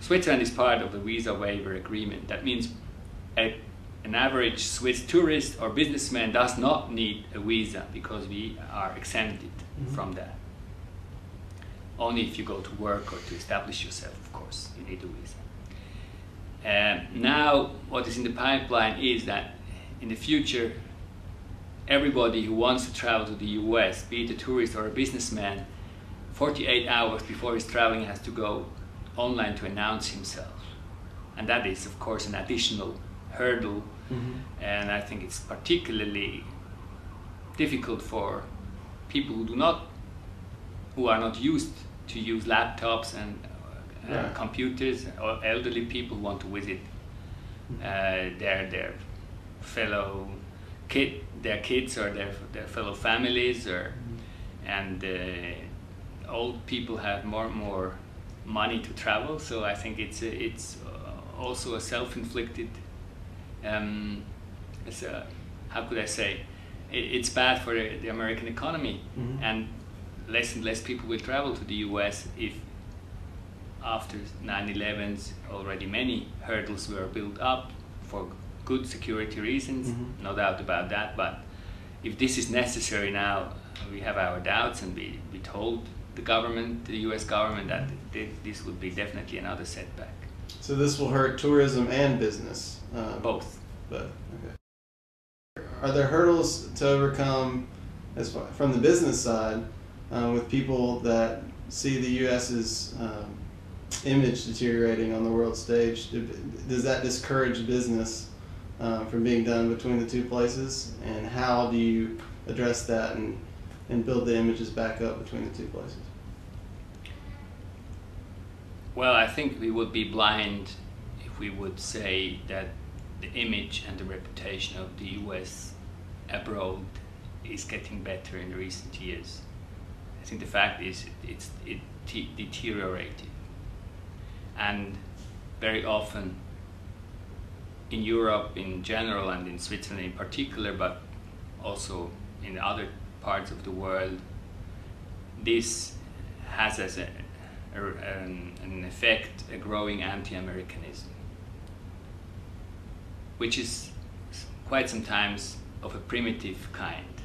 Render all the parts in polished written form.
Switzerland is part of the Visa Waiver Agreement. That means an average Swiss tourist or businessman does not need a visa because we are exempted from that. Only if you go to work or to establish yourself, of course, you need a visa. Now, what is in the pipeline is that in the future, everybody who wants to travel to the US, be it a tourist or a businessman, 48 hours before he's traveling has to go online to announce himself. And that is, of course, an additional hurdle. And I think it's particularly difficult for people who are not used to use laptops and computers, or elderly people who want to visit their fellow kids or their fellow families, and old people have more and more money to travel. So I think it's also a self-inflicted. How could I say? It's bad for the American economy, and less people will travel to the US if after 9/11 already many hurdles were built up for good security reasons, no doubt about that. But if this is necessary now, we have our doubts, and we told the government, the US government, that this would be definitely another setback. So this will hurt tourism and business? Both. But, okay. Are there hurdles to overcome from the business side with people that see the US's image deteriorating on the world stage? Does that discourage business from being done between the two places? And how do you address that and build the images back up between the two places? Well, I think we would be blind if we would say that the image and the reputation of the US abroad is getting better in recent years. I think the fact is it deteriorated. And very often in Europe in general, and in Switzerland in particular, but also in other parts of the world, this has as an effect a growing anti-Americanism, which is quite sometimes of a primitive kind.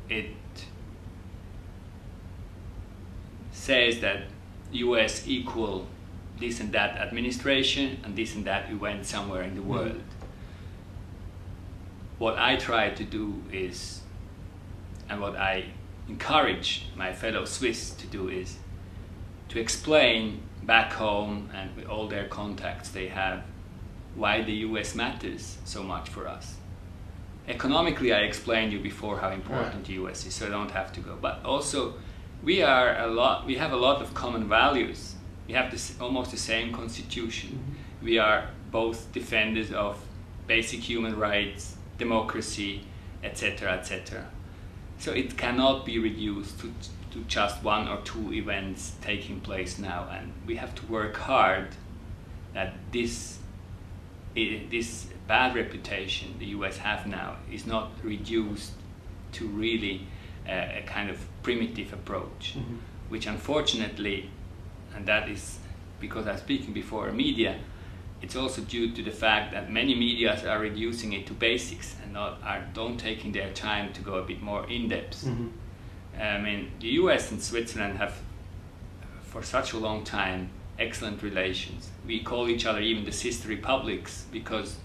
It says that US equal this and that administration and this and that event somewhere in the world. What I try to do is, and what I encourage my fellow Swiss to do, is to explain back home and with all their contacts they have why the US matters so much for us. Economically, I explained you before how important the US is, so I don't have to go. But also, we have a lot of common values. We have almost the same constitution. We are both defenders of basic human rights, democracy, etc., etc. So it cannot be reduced to just one or two events taking place now, and we have to work hard that this bad reputation the US have now is not reduced to really a kind of primitive approach, which unfortunately, and that is because I'm speaking before media, it's also due to the fact that many media are reducing it to basics and don't taking their time to go a bit more in depth. I mean, the US and Switzerland have for such a long time excellent relations. We call each other even the sister republics because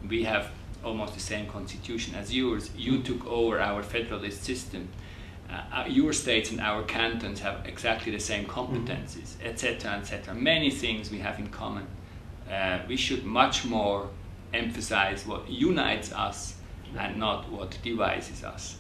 we have almost the same constitution as yours. You took over our federalist system. Your states and our cantons have exactly the same competencies, etc., etc. Many things we have in common. We should much more emphasize what unites us and not what divides us.